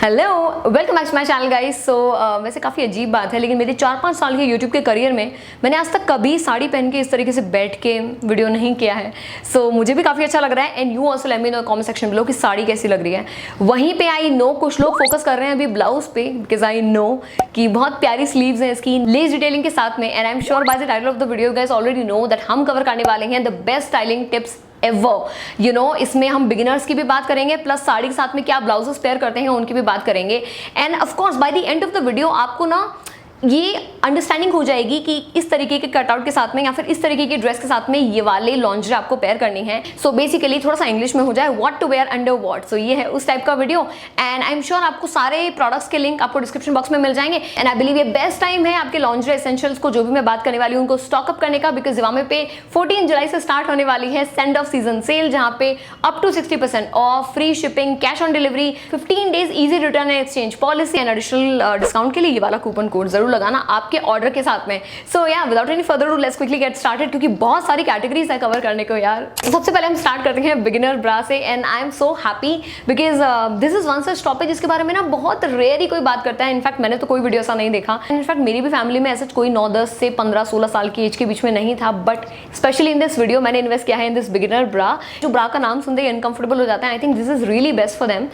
Hello, welcome back to my channel guys. So वैसे काफ़ी अजीब बात है, लेकिन मेरे 4-5 साल के यूट्यूब के करियर में मैंने आज तक कभी साड़ी पहन के इस तरीके से बैठ के वीडियो नहीं किया है। सो मुझे भी काफ़ी अच्छा लग रहा है and you also let me know comment section below कि साड़ी कैसी लग रही है। वहीं पे आई नो कुछ लोग फोकस कर रहे हैं अभी ब्लाउज पे, बिकॉज आई नो कि बहुत प्यारी स्लीव्स हैं इसकी लेस डिटेलिंग के साथ में। And I am sure by the title of the video guys already know that हम कवर करने वाले हैं the best styling tips ever. You know, इसमें हम बिगिनर्स की भी बात करेंगे, प्लस साड़ी के साथ में क्या ब्लाउजेस पेयर करते हैं उनकी भी बात करेंगे। End of course by the end of the video आपको ना ये अंडरस्टैंडिंग हो जाएगी कि इस तरीके के कटआउट के साथ में या फिर इस तरीके की ड्रेस के साथ में ये वाले लॉन्जरी आपको पेयर करनी है। सो बेसिकली थोड़ा सा इंग्लिश में हो जाए, what to wear under what. So ये है उस टाइप का video and I am sure आपको सारे प्रोडक्ट्स के लिंक आपको डिस्क्रिप्शन बॉक्स में मिल जाएंगे। एंड आई बिलीव ये बेस्ट टाइम है आपके लॉन्जरी एसेंशियल्स को जो भी मैं बात करने वाली हूँ उनको स्टॉक अप करने का, बिकॉज जिवामे पे 14 जुलाई से स्टार्ट होने वाली है सेंड ऑफ सीजन सेल, जहाँ पे up to 60% off, free shipping, cash on delivery, 15 days easy return and exchange policy and additional discount के लिए ये वाला कूपन कोड जरूर लगाना आपके ऑर्डर के साथ में। सो या without any further do let's quickly get started, क्योंकि बहुत सारी कैटेगरीज है कवर करने को यार। तो सबसे पहले हम स्टार्ट करते हैं बिगिनर ब्रा से and I am so happy because this is one such topic जिसके बारे में ना बहुत रेयर ही कोई बात करता है। इनफैक्ट मैंने तो कोई वीडियो ऐसा नहीं देखा। इनफैक्ट मेरी भी फैमिली में ऐसा कोई 9-10 से 15-16 साल की एज के बीच में नहीं था, but specially in this video मैंने इन्वेस्ट किया है इन दिस बिगिनर ब्रा। जो ब्रा का नाम सुनते ही अनकंफर्टेबल हो जाता है, आई think this is really best for them.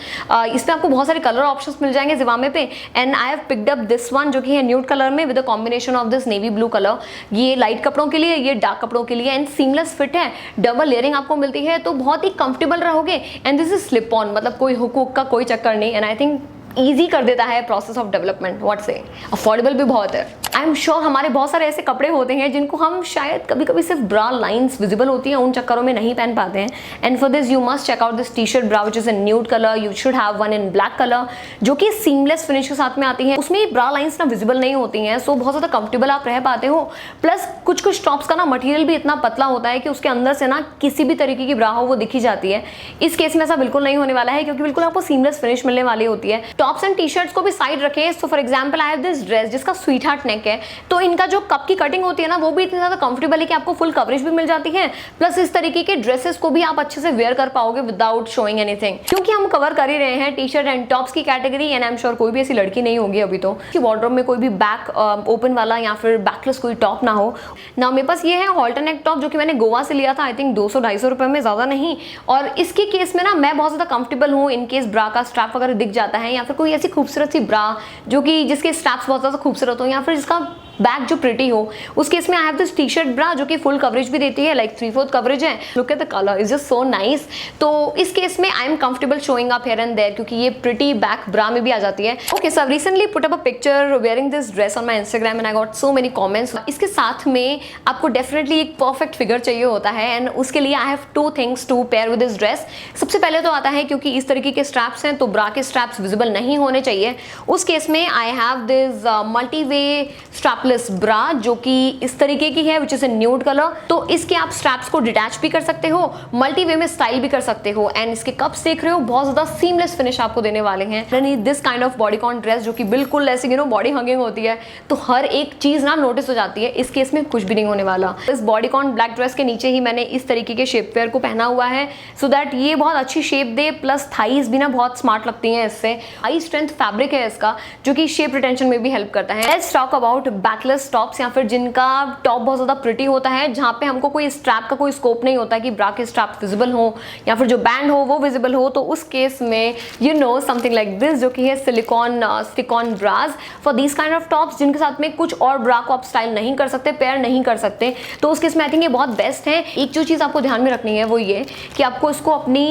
इसमें आपको बहुत सारे कलर ऑप्शंस मिल जाएंगे जिवामे पे and I have picked up this one जो कि है न्यूड कलर में with a combination of this navy blue colour. ये लाइट कपड़ों के लिए, ये डार्क कपड़ों के लिए एंड सीमलेस फिट है, डबल लेयरिंग आपको मिलती है, तो बहुत ही कंफर्टेबल रहोगे। And this is slip on, मतलब कोई हुक का कोई चक्कर नहीं। एंड आई थिंक ईजी कर देता है प्रोसेस ऑफ डेवलपमेंट। व्हाट से अफोर्डेबल भी बहुत है। आई एम श्योर हमारे बहुत सारे ऐसे कपड़े होते हैं जिनको हम शायद कभी कभी सिर्फ ब्रा लाइंस विजिबल होती हैं उन चक्करों में नहीं पहन पाते हैं। And for this you must check out this T shirt bra which is in nude colour. You should have one in black colour जो कि सीमलेस फिनिश के साथ में आती है। उसमें ब्रा लाइंस ना विजिबल नहीं होती हैं, सो बहुत ज़्यादा कंफर्टेबल आप रह पाते हो। प्लस कुछ कुछ टॉप्स का ना मटेरियल भी इतना पतला होता है कि उसके अंदर से ना किसी भी तरीके की ब्रा हो वो दिखी जाती है। इस केस में ऐसा बिल्कुल नहीं होने वाला है, क्योंकि बिल्कुल आपको सीमलेस फिनिश मिलने वाली होती है। टॉप्स एंड टी शर्ट्स को भी साइड रखें। So for example I have this dress जिसका स्वीट हार्ट नेक है, तो इनका जो कप की कटिंग होती है ना वो भी इतनी ज्यादा कंफर्टेबल है कि आपको फुल कवरेज भी मिल जाती है। प्लस इस तरीके के ड्रेसेस को भी आप अच्छे से वेयर कर पाओगे विदाउट शोइंग एनीथिंग, क्योंकि हम कवर कर ही रहे हैं टी शर्ट एंड टॉप्स की category. And I am sure कोई भी ऐसी लड़की नहीं होगी अभी तो कि वार्डरोब में कोई भी बैक ओपन वाला या फिर बैकलेस कोई टॉप ना हो। ना मेरे पास ये है हॉल्टर नेक टॉप जो कि मैंने गोवा से लिया था, आई थिंक 200-250 रुपए में, ज्यादा नहीं। और इसके केस में ना मैं बहुत ज्यादा कंफर्टेबल हूँ इन केस ब्रा का स्ट्रैप वगैरह दिख जाता है, या फिर कोई ऐसी खूबसूरत सी ब्रा जो कि जिसके स्ट्रैप्स बहुत ज्यादा खूबसूरत हो, या फिर जिसका बैक जो प्रिटी हो। उस केस में I have this T shirt bra जो कि फुल कवरेज भी देती है, लाइक 3/4 कवरेज है। Look at the colour is just so nice. तो इस केस में I am comfortable showing up here and there, क्योंकि ये प्रिटी बैक ब्रा में भी आ जाती है। Okay, so I recently put up a picture wearing this dress on my Instagram and I got so many comments. इसके साथ में आपको डेफिनेटली एक परफेक्ट फिगर चाहिए होता है एंड उसके लिए I have 2 things to pair with this dress. सबसे पहले तो आता है क्योंकि इस तरीके के स्ट्रैप्स हैं तो ब्रा के स्ट्रैप्स विजिबल नहीं होने चाहिए। उस केस में I have this multi way strapless bra जो कि इस तरीके की है which is a nude colour. तो इसके आप स्ट्रैप्स को डिटैच भी कर सकते हो, मल्टी वे में स्टाइल भी कर सकते हो। एंड इसके कप्स देख रहे हो, बहुत ज्यादा सीमलेस फिनिश आपको देने वाले हैं। This kind of bodycon dress जो कि बिल्कुल ऐसे यू नो बॉडी हगिंग होती है, तो हर एक चीज ना नोटिस हो जाती है। इस केस में कुछ भी नहीं होने वाला। इस बॉडीकॉन ब्लैक ड्रेस के नीचे ही मैंने इस तरीके के शेप वेयर को पहना हुआ है सो दैट ये बहुत अच्छी शेप दे, प्लस थाइज भी ना बहुत स्मार्ट लगती हैं इससे। हाई स्ट्रेंथ फैब्रिक है इसका जो कि शेप रिटेंशन में भी हेल्प करता है। Let's talk about backless tops या फिर जिनका टॉप बहुत ज्यादा प्रिटी होता है, जहां पे हमको कोई स्ट्रैप का कोई स्कोप नहीं होता कि ब्रा के स्ट्रैप विजिबल हो या फिर जो बैंड हो वो विजिबल हो। तो उस केस में you know something like this जो कि है silicon stick on bras for this kind of tops, जिनके साथ में कुछ और ब्रा को आप स्टाइल नहीं कर सकते, पेयर नहीं कर सकते। तो उस केस में आई थिंक ये बहुत बेस्ट है। एक जो चीज आपको ध्यान में रखनी है वो ये कि आपको इसको अपनी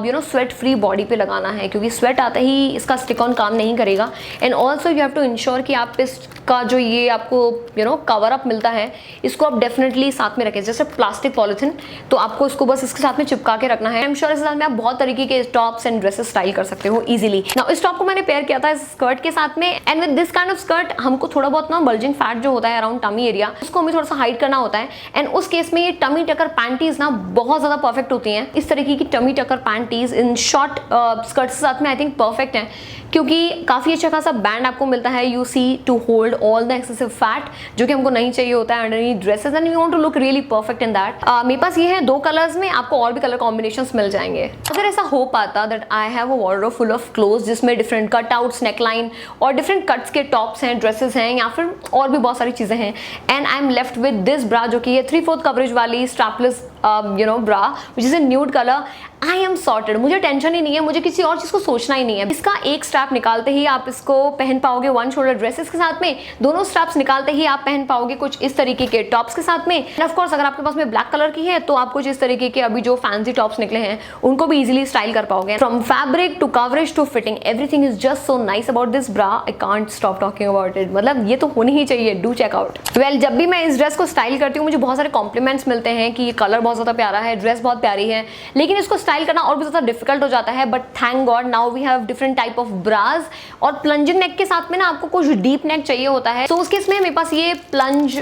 you know sweat free body पे लगाना है, क्योंकि स्वेट आते ही इसका स्टिक ऑन काम नहीं करेगा। And also you have to ensure कि आप इसका जो ये आपको यू नो कवर अप मिलता है इसको आप डेफिनेटली साथ में रखें, जैसे प्लास्टिक पॉलिथीन, तो आपको इसको बस इसके साथ में चिपका के रखना है। आई एम श्योर इसके साथ में आप बहुत तरीके के टॉप्स एंड ड्रेसेस स्टाइल कर सकते हो इजीली। नाउ इस टॉप को मैंने पेयर किया था इस स्कर्ट के साथ में and with this kind of skirt हमको थोड़ा बहुत ना बल्जिंग फैट जो होता है अराउंड टमी एरिया उसको हमें थोड़ा सा हाइड करना होता है। एंड उस केस में ये टमी टकर पैंटीज ना बहुत ज्यादा परफेक्ट होती हैं। इस तरीके की tummy tucker panties in short skirt के साथ में आई थिंक परफेक्ट है, क्योंकि काफी अच्छा खासा बैंड आपको मिलता है। You see to hold all the excessive fat, जो कि हमको नहीं चाहिए होता है underneath dresses, and we want to look really perfect in that. मेरे पास ये है 2 कलर्स में, आपको और भी कलर कॉम्बिनेशंस मिल जाएंगे। अगर ऐसा हो पाता that I have a wardrobe full of clothes जिसमें डिफरेंट कटआउट्स, नेकलाइन और डिफरेंट कट्स के टॉप्स हैं, ड्रेसेस हैं, या फिर और भी बहुत सारी चीजें हैं, and I am left with this bra जो कि ये 3/4 कवरेज वाली strapless bra which is in nude colour, I am sorted. मुझे टेंशन ही नहीं है, मुझे किसी और चीज को सोचना ही नहीं है। इसका एक स्ट्रैप निकालते ही आप इसको पहन पाओगे वन शोल्डर ड्रेसेस के साथ में, दोनों स्ट्रैप्स निकालते ही आप पहन पाओगे कुछ इस तरीके के टॉप्स के साथ में। एंड ऑफ कोर्स अगर आपके पास में ब्लैक कलर की है तो आप कुछ इस तरीके के अभी जो फैंसी टॉप्स निकले हैं उनको भी इजीली स्टाइल कर पाओगे। From fabric to coverage to fitting, everything is just so nice about this bra, I can't stop talking about it. मतलब ये तो होनी ही चाहिए, डू चेक आउट। वेल, जब भी मैं इस ड्रेस को स्टाइल करती हूँ मुझे बहुत सारे कॉम्प्लीमेंट्स मिलते हैं कि ये कलर बहुत ज्यादा प्यारा है, ड्रेस बहुत प्यारी है, लेकिन इसको स्टाइल करना और भी ज्यादा डिफिकल्ट हो जाता है। But thank god now we have different type of bras, और प्लंजिंग नेक के साथ में ना आपको कुछ डीप नेक चाहिए होता है। तो उसके इसमें मेरे पास ये प्लंज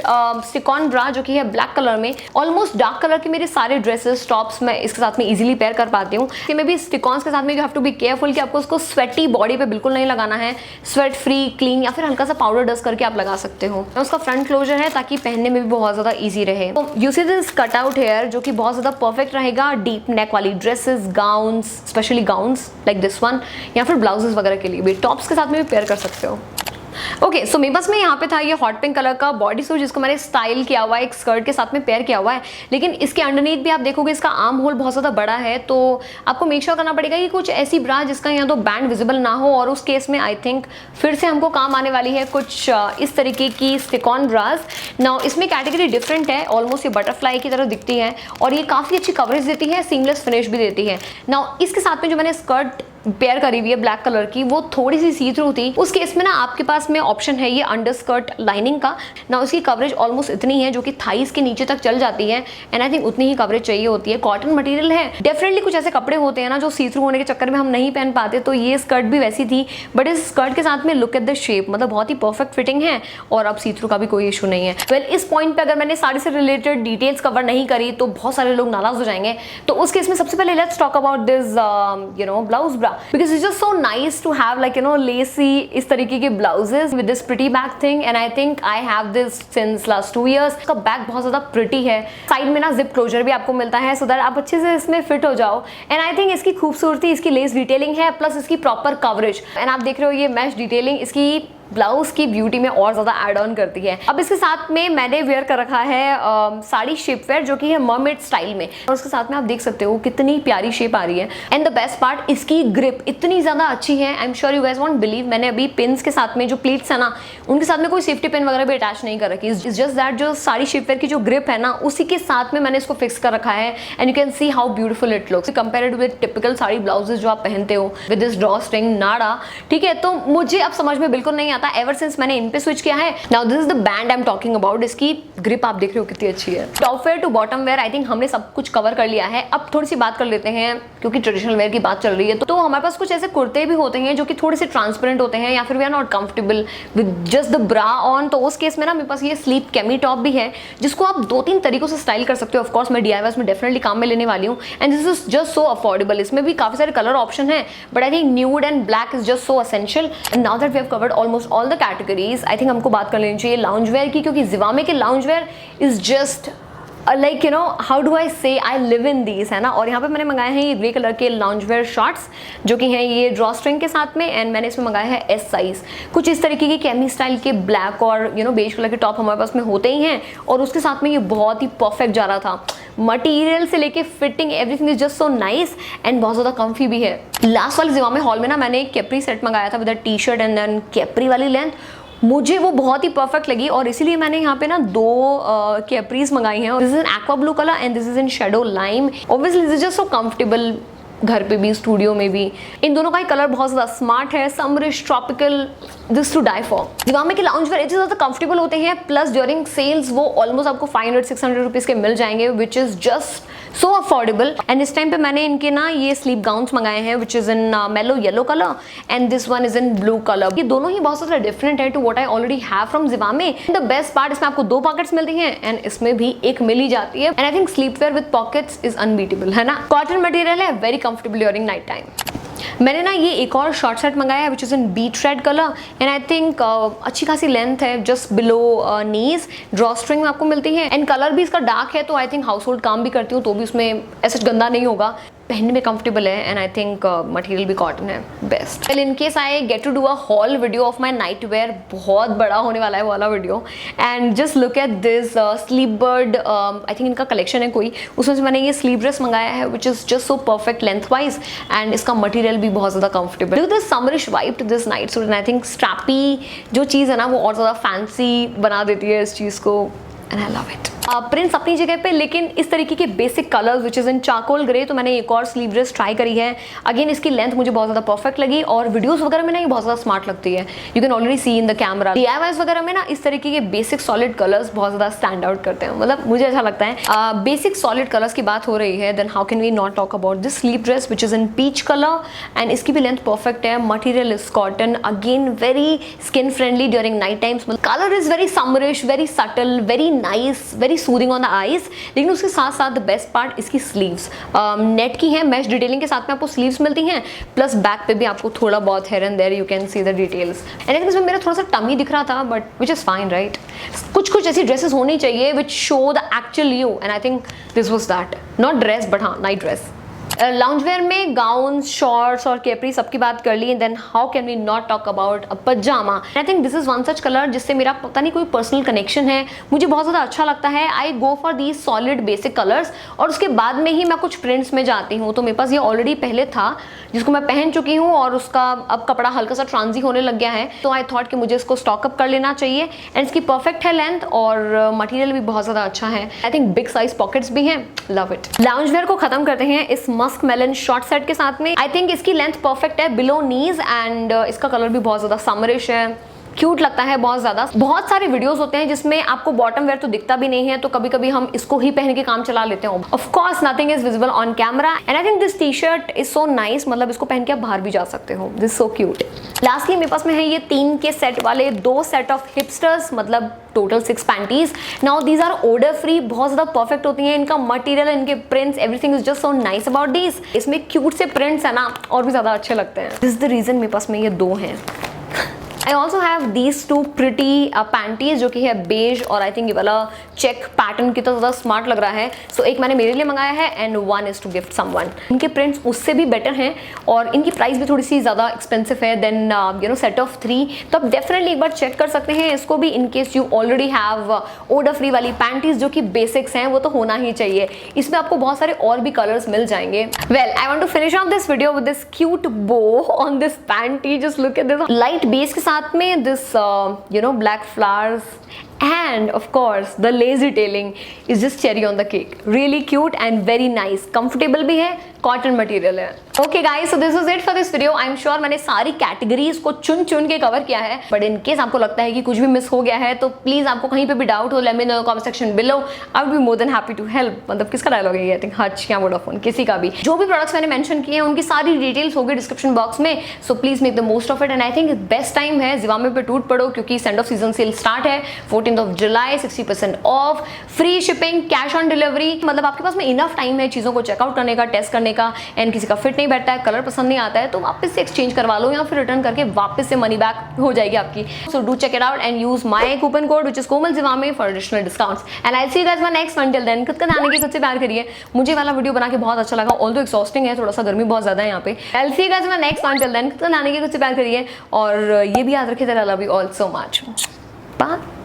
स्टिकॉन ब्रा जो कि है ब्लैक कलर में, ऑलमोस्ट डार्क कलर के मेरे सारे ड्रेसेस टॉप्स मैं इसके साथ में इजीली पेयर कर पाती हूँ। इसमें भी स्टिकॉन्स के साथ में you have to be careful कि आपको उसको स्वेटी बॉडी पे बिल्कुल नहीं लगाना है, स्वेट फ्री, क्लीन, या फिर हल्का सा पाउडर डस्ट करके आप लगा सकते हो। उसका फ्रंट क्लोजर है ताकि पहनने में भी बहुत ज्यादा ईजी रहे। तो you see this cut out here जो कि बहुत ज्यादा परफेक्ट रहेगा डीप नेक वाली dresses, gowns, specially gowns like this one, या फिर ब्लाउजेस वगैरह के लिए भी टॉप्स के साथ में भी पेयर कर सकते हो। ओके, सो मेरे पास में यहाँ पे था ये हॉट पिंक कलर का बॉडी सूट जिसको मैंने स्टाइल किया हुआ है, एक स्कर्ट के साथ में पेयर किया हुआ है, लेकिन इसके अंडरनीथ भी आप देखोगे इसका आर्म होल बहुत ज़्यादा बड़ा है, तो आपको मेक श्योर करना पड़ेगा कि कुछ ऐसी ब्रा जिसका यहाँ तो बैंड विजिबल ना हो, और उस केस में आई थिंक फिर से हमको काम आने वाली है कुछ इस तरीके की स्टिकॉन ब्राज। नाउ इसमें कैटेगरी डिफरेंट है, ऑलमोस्ट ये बटरफ्लाई की तरह दिखती है और ये काफ़ी अच्छी कवरेज देती है, सीमलेस फिनिश भी देती है। नाउ इसके साथ में जो मैंने स्कर्ट पेयर करी हुई है ब्लैक कलर की, वो थोड़ी सी सी थ्रू थी। उस केस में ना आपके पास में ऑप्शन है ये अंडरस्कर्ट लाइनिंग का। ना उसकी कवरेज ऑलमोस्ट इतनी है जो कि थाइस के नीचे तक चल जाती है, एंड आई थिंक उतनी ही कवरेज चाहिए होती है। कॉटन मटेरियल है, डेफिनेटली कुछ ऐसे कपड़े होते हैं ना जो सी थ्रू होने के चक्कर में हम नहीं पहन पाते, तो ये स्कर्ट भी वैसी थी, बट इस स्कर्ट के साथ में लुक एट द शेप, मतलब बहुत ही परफेक्ट फिटिंग है और अब सी थ्रू का भी कोई इशू नहीं है। वेल, इस पॉइंट पे अगर मैंने साड़ी से रिलेटेड डिटेल्स कवर नहीं करी तो बहुत सारे लोग नाराज हो जाएंगे, तो उस केस में सबसे पहले let's talk about this blouse bra, because it's just so nice to have like lacy इस तरीके के blouses with this pretty back thing, and I think I have this since last 2 years। इसका back बहुत ज़्यादा pretty है, side में ना zip closure भी आपको मिलता है, सो दैट आप अच्छे से इसमें फिट हो जाओ। एंड आई थिंक इसकी खूबसूरती इसकी लेस डिटेलिंग है, प्लस इसकी प्रॉपर कवरेज, एंड आप देख रहे हो ये मैश डिटेलिंग इसकी ब्लाउज की ब्यूटी में और ज़्यादा ऐड ऑन करती है। अब इसके साथ में मैंने वेयर कर रखा है साड़ी शेप वेयर जो कि है मर्मेड स्टाइल में, और उसके साथ में आप देख सकते हो कितनी प्यारी शेप आ रही है। एंड द बेस्ट पार्ट, इसकी ग्रिप इतनी ज़्यादा अच्छी है, आई am sure you guys won't believe, मैंने अभी पिन्स के साथ में जो प्लीट्स है ना उनके साथ में कोई सेफ्टी पिन वगैरह भी अटैच नहीं कर रखी। इट्स जस्ट दैट जो साड़ी शेप वेयर की जो ग्रिप है ना उसी के साथ में मैंने इसको फिक्स कर रखा है, and you can see how beautiful it looks compared with typical sari blouses जो आप पहनते हो विद दिस ड्रॉ स्ट्रिंग नाड़ा। ठीक है, तो मुझे अब समझ में बिल्कुल नहीं आता एवर सिंस मैंने इन पे स्विच किया है। Now this is the band I am talking about, इसकी ग्रिप आप देख रहे हो कितनी अच्छी है। Top wear to bottom wear I think हमने सब कुछ कवर कर लिया है। अब थोड़ी सी बात कर लेते हैं, क्योंकि ट्रेडिशनल वेयर की बात चल रही है, तो हमारे पास कुछ ऐसे कुर्ते भी होते हैं जो कि थोड़े से ट्रांसपेरेंट होते हैं, या फिर we are not comfortable with just the bra on, तो उस केस में ना मेरे पास ये स्लीप कैमी टॉप भी है जिसको आप 2-3 तरीकों से स्टाइल कर सकते हो। ऑफ कोर्स मैं DIY में डेफिनेटली काम में लेने वाली हूँ, and this is just so affordable. इसमें भी काफी सारे कलर ऑप्शन है, but I think nude and black is just so essential. And now that we have covered almost all the categories, I think हमको बात कर लेनी चाहिए लाउंज वेयर की, क्योंकि ज़िवामे के lounge where is just like how do I से I live in these, है ना। और यहाँ पे मैंने मंगाए हैं ये ग्रे कलर के लाउंज वेयर शॉर्ट्स जो कि हैं ये ड्रॉ स्ट्रिंग के साथ में, एंड मैंने इसमें मंगाया है S साइज। कुछ इस तरीके के कैमी स्टाइल के ब्लैक और बेज कलर के टॉप हमारे पास में होते ही हैं, और उसके साथ में ये बहुत ही परफेक्ट जा रहा था। मटीरियल से लेके fitting everything is just so nice, and बहुत ज़्यादा कम्फी भी है। लास्ट वाले ज़िवामे हॉल में ना मैंने एक कैप्री सेट मंगाया था with a T shirt and then capri वाली लेंथ, मुझे वो बहुत ही परफेक्ट लगी, और इसीलिए मैंने यहाँ पे ना 2 कैप्रीज मंगाई हैं। This is in aqua blue colour and this is in shadow lime. Obviously this is just so comfortable, घर पे भी स्टूडियो में भी। इन दोनों का ही कलर बहुत ज़्यादा स्मार्ट है, summerish tropical, this to die for. Zivame के लाउंज वेयर इतने ज़्यादा कंफर्टेबल होते हैं, प्लस ड्यूरिंग सेल्स वो ऑलमोस्ट आपको 500-600 रुपीज़ के मिल जाएंगे, which is just so affordable. And इस टाइम पे मैंने इनके ना ये स्लीप गाउन्स मंगाए हैं विच is in mellow yellow colour, and this one is in blue colour. ये दोनों ही बहुत ज़्यादा डिफरेंट है to what I already have from Zivame. The best part, इसमें आपको 2 पॉकेट्स मिलती हैं, एंड इसमें भी एक मिल ही जाती है, and I think sleep wear with pockets is unbeatable, है ना। कॉटन मटेरियल है, very comfortable during night time. मैंने ना ये एक और शॉर्ट सेट मंगाया है which is in beet red colour and I think अच्छी खासी लेंथ है, just below knees, drawstring आपको मिलती है एंड कलर भी इसका डार्क है, तो आई थिंक हाउस होल्ड काम भी करती हूँ तो भी उसमें ऐसा गंदा नहीं होगा, पहनने में कंफर्टेबल है एंड आई थिंक मटेरियल भी कॉटन है best. Well in case I get to do a haul video of my night wear, बहुत बड़ा होने वाला है वो वाला video, and just look at this sleep bird, I think इनका कलेक्शन है कोई, उसमें से मैंने ये स्लीव ड्रेस मंगाया है which is just so perfect length wise and इसका मटेरियल भी बहुत ज़्यादा comfortable. Do this summerish vibe to this night suit and I think strappy जो चीज़ है ना वो और ज़्यादा फैंसी बना देती है इस चीज़ को and I love it. Prints अपनी जगह पे, लेकिन इस तरीके के basic colours which is in charcoal grey, तो मैंने एक और स्लीव ड्रेस ट्राई करी है। अगेन इसकी लेंथ मुझे बहुत ज़्यादा परफेक्ट लगी और वीडियोस वगैरह में ना ये बहुत ज़्यादा स्मार्ट लगती है, you can already see in the camera. DIYs वगैरह में ना इस तरीके के बेसिक सॉलिड कलर्स बहुत ज़्यादा स्टैंड आउट करते हैं, मतलब मुझे अच्छा लगता है। बेसिक सॉलिड कलर्स की बात हो रही है, then how can we not talk about this sleeve dress which is in peach colour and इसकी भी लेंथ परफेक्ट है, material is cotton, again very skin friendly during night times, colour is very summerish, very subtle, very nice, very soothing on the eyes. लेकिन उसके साथ साथ the best part इसकी sleeves net की है, मैश डिटेलिंग के साथ में आपको स्लीव्स मिलती हैं, प्लस बैक पे भी आपको थोड़ा बहुत here and there you can see the details. And I think इसमें मेरा थोड़ा सा टमी दिख रहा था but which is fine right. कुछ ऐसी ड्रेसेस होनी चाहिए which show the actual you and I think this was that, not dress but हाँ नाइट ड्रेस। लाउंज वेयर में गाउन, शॉर्ट्स और कैपरी सबकी बात कर ली, then how can we not talk about a pyjama. I think this is one such colour जिससे मेरा पता नहीं कोई पर्सनल कनेक्शन है, मुझे बहुत ज़्यादा अच्छा लगता है। I go for these solid basic colours और उसके बाद में ही मैं कुछ प्रिंट्स में जाती हूँ, तो मेरे पास ये ऑलरेडी पहले था जिसको मैं पहन चुकी हूँ और उसका अब कपड़ा हल्का सा ट्रांजी होने लग गया है, तो आई थॉट कि मुझे इसको स्टॉकअप कर लेना चाहिए एंड इसकी परफेक्ट है लेंथ और मटीरियल भी बहुत ज़्यादा अच्छा है। I think big size pockets भी हैं, लव इट। लाउंज वेयर को खत्म करते हैं इस मस्क मेलन शॉर्ट सेट के साथ में। आई थिंक इसकी लेंथ परफेक्ट है बिलो नीज एंड इसका कलर भी बहुत ज़्यादा समरिश है, क्यूट लगता है बहुत ज़्यादा। बहुत सारे वीडियोस होते हैं जिसमें आपको बॉटम वेयर तो दिखता भी नहीं है, तो कभी कभी हम इसको ही पहन के काम चला लेते हैं। Of course nothing is visible on camera and I think this T shirt is so nice, मतलब इसको पहन के आप बाहर भी जा सकते हो, दिस सो क्यूट। लास्टली मेरे पास में है ये 3 के सेट वाले 2 सेट ऑफ हिपस्टर्स, मतलब total 6 panties. Now these are order free, बहुत ज़्यादा परफेक्ट होती हैं, इनका मटेरियल, इनके prints, everything is just so nice about these. इसमें क्यूट से प्रिंट्स है ना और भी ज़्यादा अच्छे लगते हैं, दिस इज द रीजन मेरे पास में ये 2 हैं। I also have these 2 pretty panties जो कि है बेज और आई थिंक ये वाला चेक पैटर्न की तो ज़्यादा स्मार्ट लग रहा है, सो एक मैंने मेरे लिए मंगाया है and 1 is to gift someone। इनके प्रिंट्स उससे भी बेटर हैं और इनकी प्राइस भी थोड़ी सी ज़्यादा एक्सपेंसिव है then you know set of 3, तो आप डेफिनेटली एक बार चेक कर सकते हैं इसको भी in case you already have order free वाली पैंटीज जो कि बेसिक्स हैं, वो तो होना ही चाहिए। इसमें आपको बहुत सारे और भी कलर्स मिल जाएंगे। Well I want to finish off this video with this cute bow on this panty, just look at this light base के साथ में this you know black flowers and of course the lazy detailing is just cherry on the cake, really cute and very nice, comfortable भी है, cotton material है। Okay guys, so this was it for this video. I am sure मैंने सारी categories को चुन चुन के cover किया है, बट इन केस आपको लगता है कि कुछ भी मिस हो गया है तो प्लीज आपको कहीं पे भी डाउट हो, let me know comment section below, I would be more than happy to help. मतलब किसका डायलॉग है ये, आई थिंक हच या वोडाफोन, किसी का भी। जो भी प्रोडक्ट्स मैंने मेंशन किए हैं उनकी सारी डिटेल्स होगी डिस्क्रिप्शन बॉक्स में, so please make the most of it and I think best time है जिवामे पे टूट पड़ो क्योंकि send off season cell start है 14th of July, 60% off, free shipping, cash on delivery, मतलब आपके पास में इनफ टाइम है चीज़ों को चेकआउट करने का, टेस्ट करने का, एंड किसी का फिट नहीं बैठता है, कलर पसंद नहीं आता है तो वापस से एक्सचेंज करवा लो या फिर रिटर्न करके वापस से मनी बैक हो जाएगी आपकी। So do check it out and use my coupon code which is Komal Zivame for additional discounts and I see you guys my next one. Till then खुद का ध्यान रखिए, खुद से प्यार करिए। मुझे वाला वीडियो बना के बहुत अच्छा लगा, ऑल्दो एक्सॉस्टिंग है, थोड़ा सा गर्मी बहुत ज्यादा है यहाँ पे। I see you guys my next one. Till then खुद का ध्यान रखिए, खुद से प्यार करिए और ये भी याद रखिए that I love you all so much. Bye.